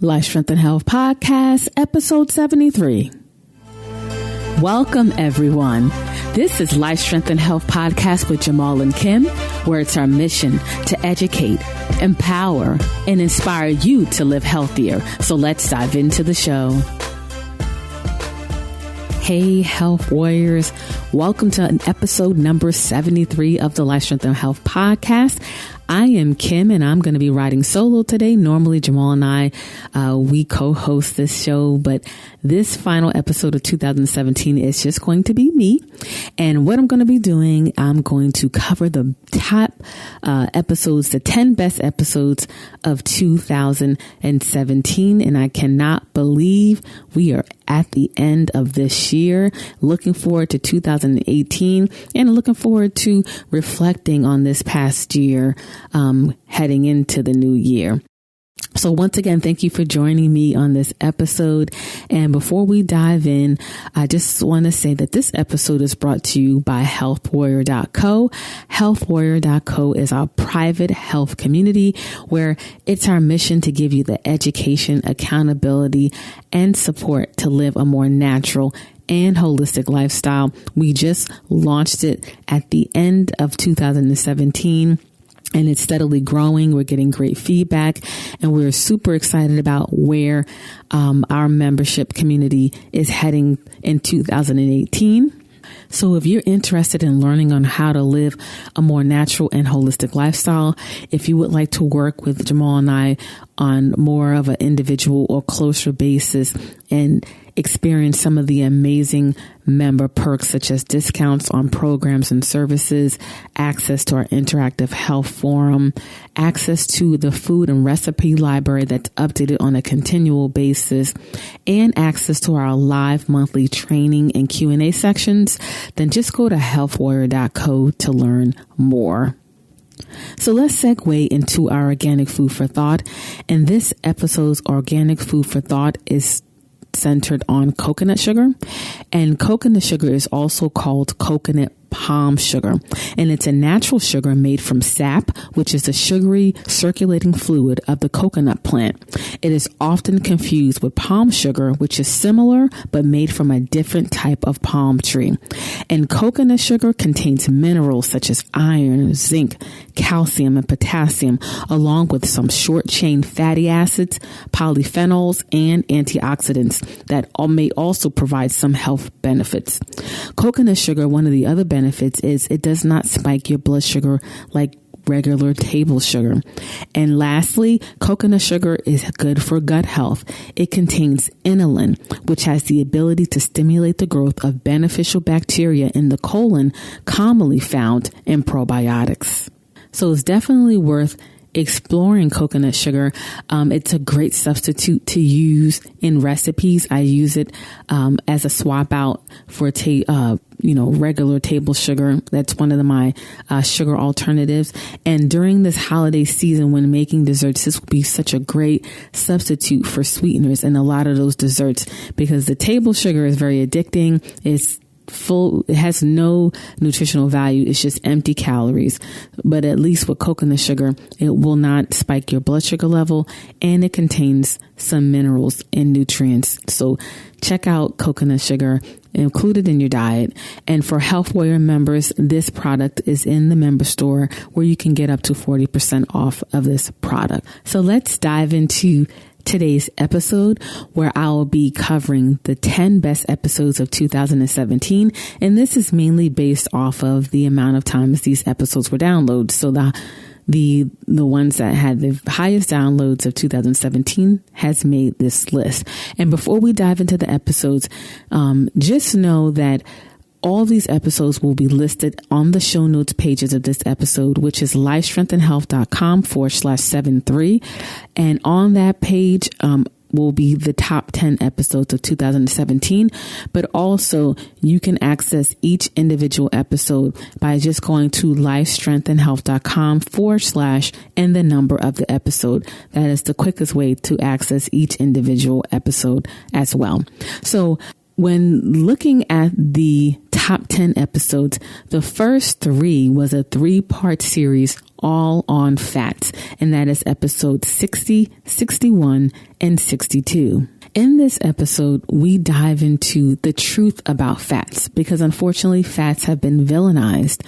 Life, Strength, and Health Podcast, episode 73. Welcome, everyone. This is Life, Strength, and Health Podcast with Jamal and Kim, where it's our mission to educate, empower, and inspire you to live healthier. So let's dive into the show. Hey, health warriors. Welcome to episode number 73 of the Life, Strength, and Health Podcast. I am Kim, and I'm going to be riding solo today. Normally, Jamal and I, we co-host this show, but this final episode of 2017 is just going to be me. And what I'm going to be doing, I'm going to cover the top episodes, the 10 best episodes of 2017. And I cannot believe we are at the end of this year. Looking forward to 2018 and looking forward to reflecting on this past year, heading into the new year. So once again, thank you for joining me on this episode. And before we dive in, I just want to say that this episode is brought to you by healthwarrior.co. Healthwarrior.co is our private health community where it's our mission to give you the education, accountability, and support to live a more natural and holistic lifestyle. We just launched it at the end of 2017. And it's steadily growing. We're getting great feedback, and we're super excited about where our membership community is heading in 2018. So if you're interested in learning on how to live a more natural and holistic lifestyle, if you would like to work with Jamal and I on more of an individual or closer basis and experience some of the amazing member perks such as discounts on programs and services, access to our interactive health forum, access to the food and recipe library that's updated on a continual basis, and access to our live monthly training and Q&A sections, then just go to healthwarrior.co to learn more. So let's segue into our organic food for thought. And this episode's organic food for thought is centered on coconut sugar, and coconut sugar is also called coconut palm sugar, and it's a natural sugar made from sap, which is the sugary circulating fluid of the coconut plant. It is often confused with palm sugar, which is similar but made from a different type of palm tree. And coconut sugar contains minerals such as iron, zinc, calcium, and potassium, along with some short-chain fatty acids, polyphenols, and antioxidants that may also provide some health benefits. Coconut sugar, one of the other benefits is it does not spike your blood sugar like regular table sugar. And lastly, coconut sugar is good for gut health. It contains inulin, which has the ability to stimulate the growth of beneficial bacteria in the colon, commonly found in probiotics. So it's definitely worth exploring coconut sugar. It's a great substitute to use in recipes. I use it as a swap out for regular table sugar. That's one of my sugar alternatives. And during this holiday season, when making desserts, this will be such a great substitute for sweeteners in a lot of those desserts, because the table sugar is very addicting. It's full, it has no nutritional value. It's just empty calories. But at least with coconut sugar, it will not spike your blood sugar level, and it contains some minerals and nutrients. So check out coconut sugar, include it in your diet. And for Health Warrior members, this product is in the member store where you can get up to 40% off of this product. So let's dive into today's episode, where I'll be covering the 10 best episodes of 2017. And this is mainly based off of the amount of times these episodes were downloaded. So the ones that had the highest downloads of 2017 has made this list. And before we dive into the episodes, just know that all these episodes will be listed on the show notes pages of this episode, which is lifestrengthandhealth.com/73. And on that page, will be the top 10 episodes of 2017, but also you can access each individual episode by just going to lifestrengthandhealth.com/ and the number of the episode. That is the quickest way to access each individual episode as well. So when looking at the top 10 episodes, the first 3 was a 3-part series all on fats. And that is episode 60, 61, and 62. In this episode, we dive into the truth about fats because unfortunately fats have been villainized.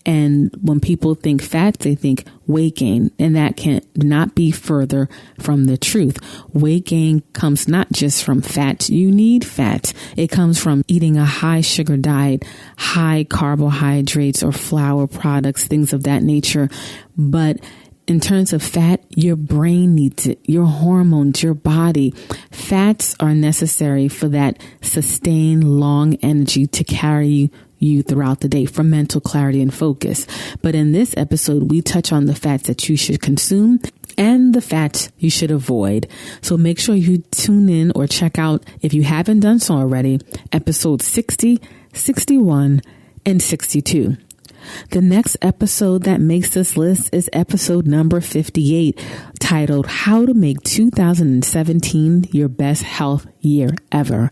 And when people think fats, they think weight gain, and that can not be further from the truth. Weight gain comes not just from fats. You need fats. It comes from eating a high sugar diet, high carbohydrates or flour products, things of that nature. But in terms of fat, your brain needs it, your hormones, your body. Fats are necessary for that sustained long energy to carry you throughout the day for mental clarity and focus. But in this episode, we touch on the fats that you should consume and the fats you should avoid. So make sure you tune in or check out, if you haven't done so already, episode 60, 61, and 62. The next episode that makes this list is episode number 58, titled How to Make 2017 Your Best Health Year Ever.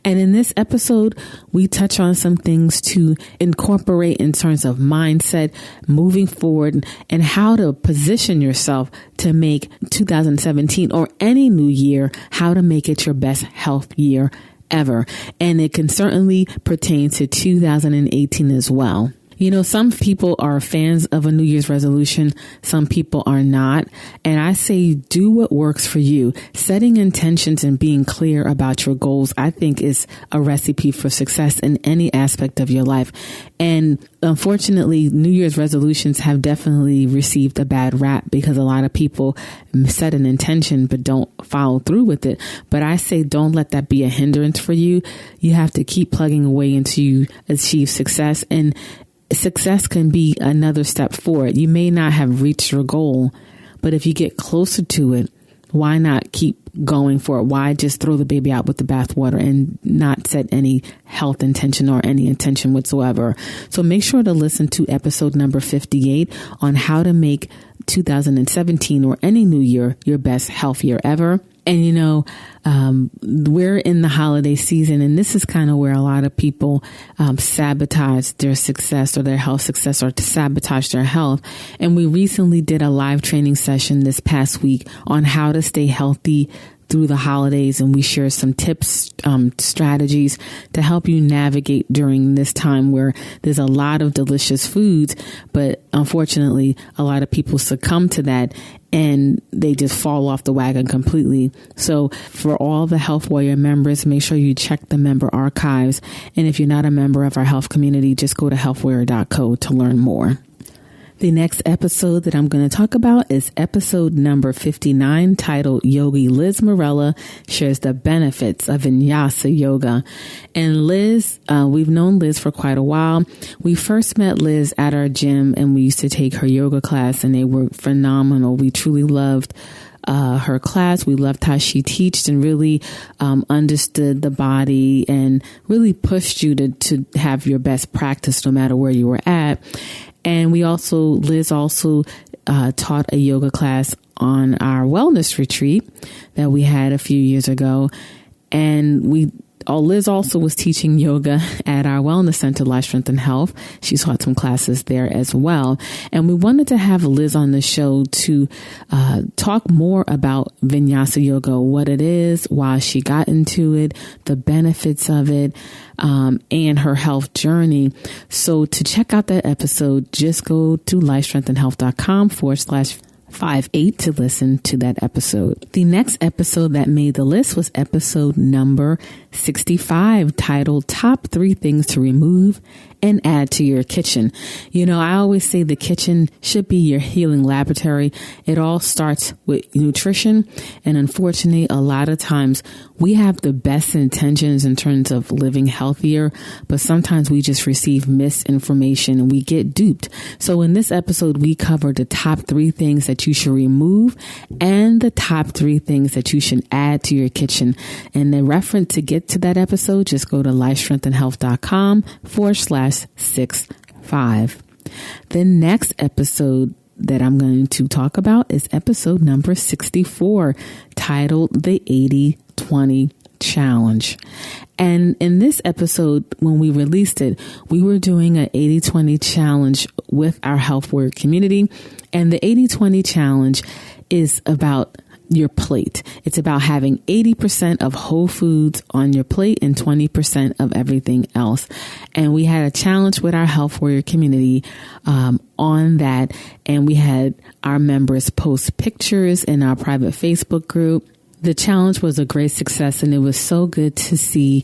And in this episode, we touch on some things to incorporate in terms of mindset, moving forward, and how to position yourself to make 2017 or any new year, how to make it your best health year ever. And it can certainly pertain to 2018 as well. You know, some people are fans of a New Year's resolution. Some people are not. And I say do what works for you. Setting intentions and being clear about your goals, I think, is a recipe for success in any aspect of your life. And unfortunately, New Year's resolutions have definitely received a bad rap because a lot of people set an intention but don't follow through with it. But I say don't let that be a hindrance for you. You have to keep plugging away until you achieve success. And success can be another step forward. You may not have reached your goal, but if you get closer to it, why not keep going for it? Why just throw the baby out with the bathwater and not set any health intention or any intention whatsoever? So make sure to listen to episode number 58 on how to make 2017 or any new year your best health year ever. And, you know, we're in the holiday season, and this is kind of where a lot of people sabotage their success or their health success, or to sabotage their health. And we recently did a live training session this past week on how to stay healthy through the holidays, and we share some tips, strategies to help you navigate during this time where there's a lot of delicious foods, but unfortunately a lot of people succumb to that and they just fall off the wagon completely. So for all the Health Warrior members, make sure you check the member archives, and if you're not a member of our health community, just go to healthwarrior.co to learn more. The next episode that I'm going to talk about is episode number 59, titled Yogi Liz Morella Shares the Benefits of Vinyasa Yoga. And Liz, we've known Liz for quite a while. We first met Liz at our gym, and we used to take her yoga class, and they were phenomenal. We truly loved her class. We loved how she taught and really understood the body and really pushed you to have your best practice no matter where you were at. And Liz also taught a yoga class on our wellness retreat that we had a few years ago. And Liz also was teaching yoga at our wellness center, Life, Strength, and Health. She taught some classes there as well. And we wanted to have Liz on the show to talk more about Vinyasa yoga, what it is, why she got into it, the benefits of it, and her health journey. So to check out that episode, just go to lifestrengthandhealth.com/58 to listen to that episode. The next episode that made the list was episode number 65, titled Top 3 Things to Remove and Add to Your Kitchen. You know, I always say the kitchen should be your healing laboratory. It all starts with nutrition. And unfortunately, a lot of times we have the best intentions in terms of living healthier, but sometimes we just receive misinformation and we get duped. So in this episode, we covered the top 3 things that you should remove and the top 3 things that you should add to your kitchen. And the reference to get to that episode, just go to lifestrengthandhealth.com/65. The next episode that I'm going to talk about is episode number 64, titled The 80-20 Challenge. And in this episode, when we released it, we were doing an 80-20 challenge with our Health Warrior community. And the 80-20 challenge is about your plate. It's about having 80% of whole foods on your plate and 20% of everything else. And we had a challenge with our Health Warrior community on that. And we had our members post pictures in our private Facebook group. The challenge was a great success, and it was so good to see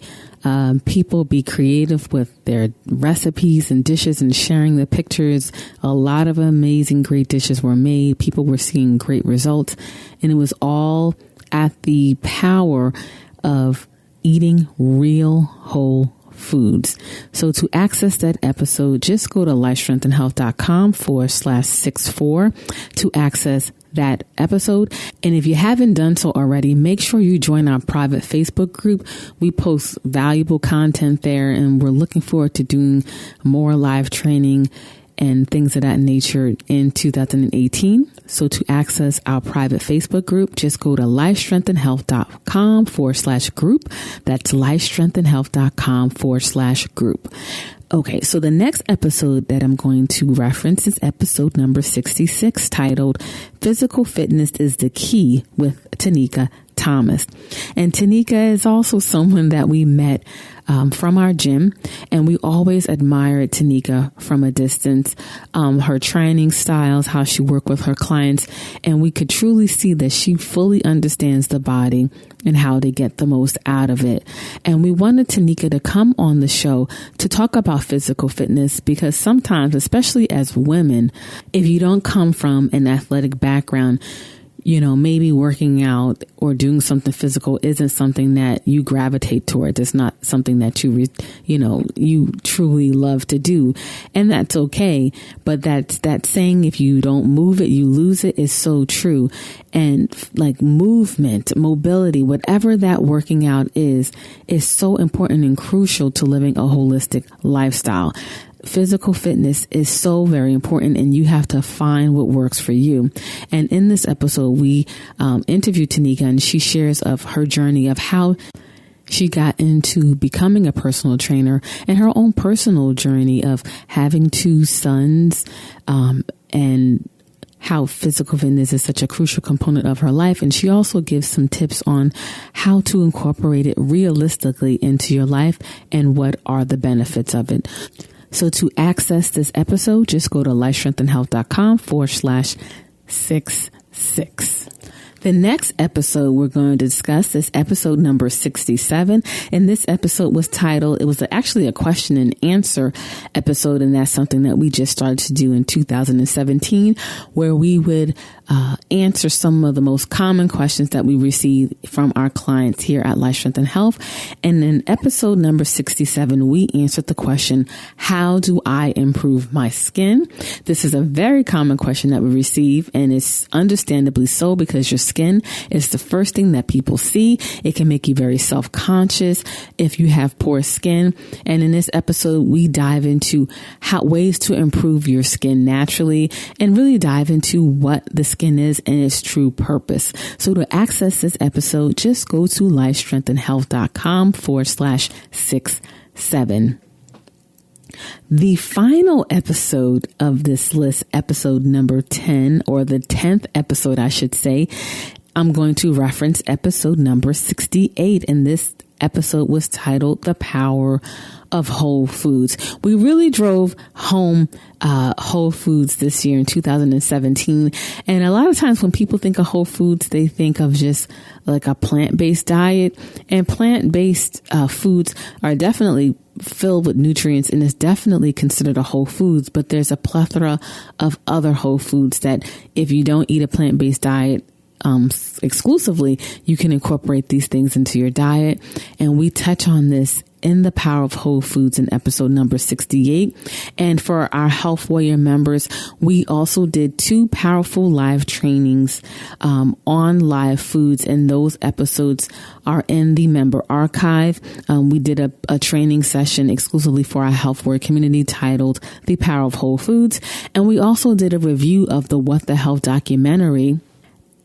people be creative with their recipes and dishes and sharing the pictures. A lot of amazing, great dishes were made. People were seeing great results, and it was all at the power of eating real whole foods. So to access that episode, just go to lifestrengthandhealth.com/64 to access that episode. And if you haven't done so already, make sure you join our private Facebook group. We post valuable content there, and we're looking forward to doing more live training and things of that nature in 2018. So to access our private Facebook group, just go to lifestrengthandhealth.com/group. That's lifestrengthandhealth.com/group. Okay, so the next episode that I'm going to reference is episode number 66, titled Physical Fitness is the Key, with Teneka Thomas. And Teneka is also someone that we met from our gym, and we always admired Teneka from a distance, her training styles, how she worked with her clients, and we could truly see that she fully understands the body and how to get the most out of it. And we wanted Teneka to come on the show to talk about physical fitness, because sometimes, especially as women, if you don't come from an athletic background, you know, maybe working out or doing something physical isn't something that you gravitate towards. It's not something that you truly love to do. And that's okay. But that saying, if you don't move it, you lose it, is so true. And like movement, mobility, whatever that working out is so important and crucial to living a holistic lifestyle. Physical fitness is so very important, and you have to find what works for you. And in this episode, we interviewed Teneka, and she shares of her journey of how she got into becoming a personal trainer and her own personal journey of having two sons, and how physical fitness is such a crucial component of her life. And she also gives some tips on how to incorporate it realistically into your life and what are the benefits of it. So to access this episode, just go to lifestrengthandhealth.com/66. The next episode we're going to discuss is episode number 67. And this episode was titled, it was actually a question and answer episode. And that's something that we just started to do in 2017, where we would answer some of the most common questions that we receive from our clients here at Life Strength and Health. And in episode number 67, we answered the question, how do I improve my skin? This is a very common question that we receive, and it's understandably so, because your skin is the first thing that people see. It can make you very self-conscious if you have poor skin. And in this episode, we dive into ways to improve your skin naturally, and really dive into what the skin is and its true purpose. So to access this episode, just go to lifestrengthandhealth.com/67. The final episode of this list, episode number 10, or the 10th episode, I should say, I'm going to reference episode number 68. And this episode was titled The Power of Whole Foods. We really drove home Whole Foods this year in 2017. And a lot of times when people think of Whole Foods, they think of just like a plant-based diet. And plant-based foods are definitely filled with nutrients, and is definitely considered a whole foods. But there's a plethora of other whole foods that if you don't eat a plant-based diet exclusively, you can incorporate these things into your diet. And we touch on this in The Power of Whole Foods in episode number 68. And for our Health Warrior members, we also did 2 powerful live trainings on live foods, and those episodes are in the member archive. We did a training session exclusively for our Health Warrior community titled The Power of Whole Foods. And we also did a review of the What the Health documentary.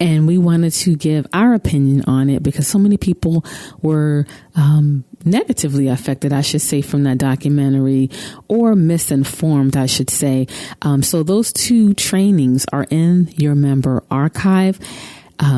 And we wanted to give our opinion on it because so many people were negatively affected, I should say, from that documentary, or misinformed, I should say. So those 2 trainings are in your member archive.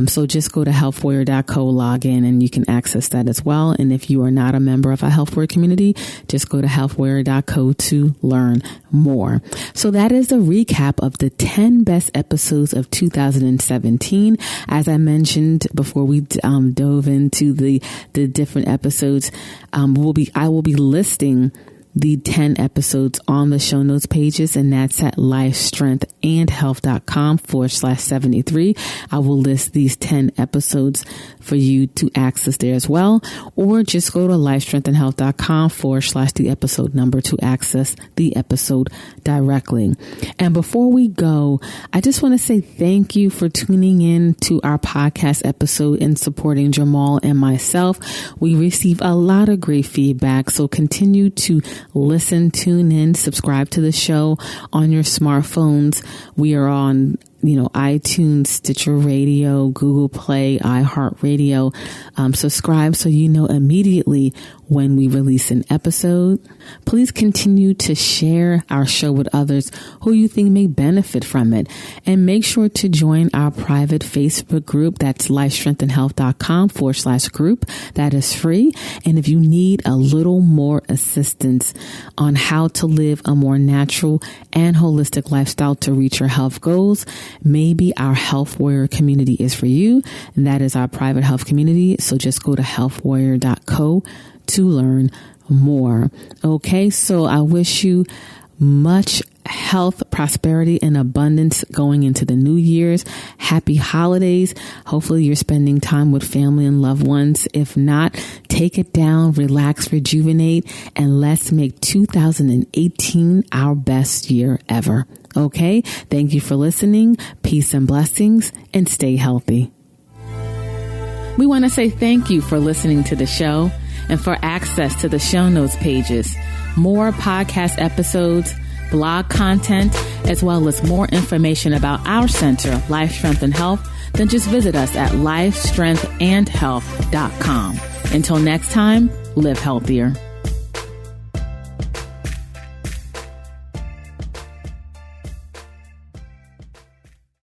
So just go to healthwarrior.co, log in, and you can access that as well. And if you are not a member of a Health Warrior community, just go to healthwarrior.co to learn more. So that is a recap of the 10 best episodes of 2017. As I mentioned before we dove into the different episodes, I will be listing the 10 episodes on the show notes pages, and that's at lifestrengthandhealth.com/73. I will list these 10 episodes for you to access there as well, or just go to lifestrengthandhealth.com/the episode number to access the episode directly. And before we go, I just want to say thank you for tuning in to our podcast episode and supporting Jamal and myself. We receive a lot of great feedback, so continue to listen, tune in, subscribe to the show on your smartphones. We are on iTunes, Stitcher Radio, Google Play, iHeartRadio. Subscribe so you know immediately when we release an episode. Please continue to share our show with others who you think may benefit from it. And make sure to join our private Facebook group. That's lifestrengthandhealth.com/group. That is free. And if you need a little more assistance on how to live a more natural and holistic lifestyle to reach your health goals, maybe our Health Warrior community is for you. And that is our private health community. So just go to healthwarrior.co to learn more. Okay, so I wish you much health, prosperity, and abundance going into the new year's. Happy holidays. Hopefully you're spending time with family and loved ones. If not, take it down, relax, rejuvenate, and let's make 2018 our best year ever. Okay? Thank you for listening. Peace and blessings, and stay healthy. We want to say thank you for listening to the show and for access to the show notes pages, more podcast episodes, blog content, as well as more information about our center, Life Strength and Health, then just visit us at lifestrengthandhealth.com. Until next time, live healthier.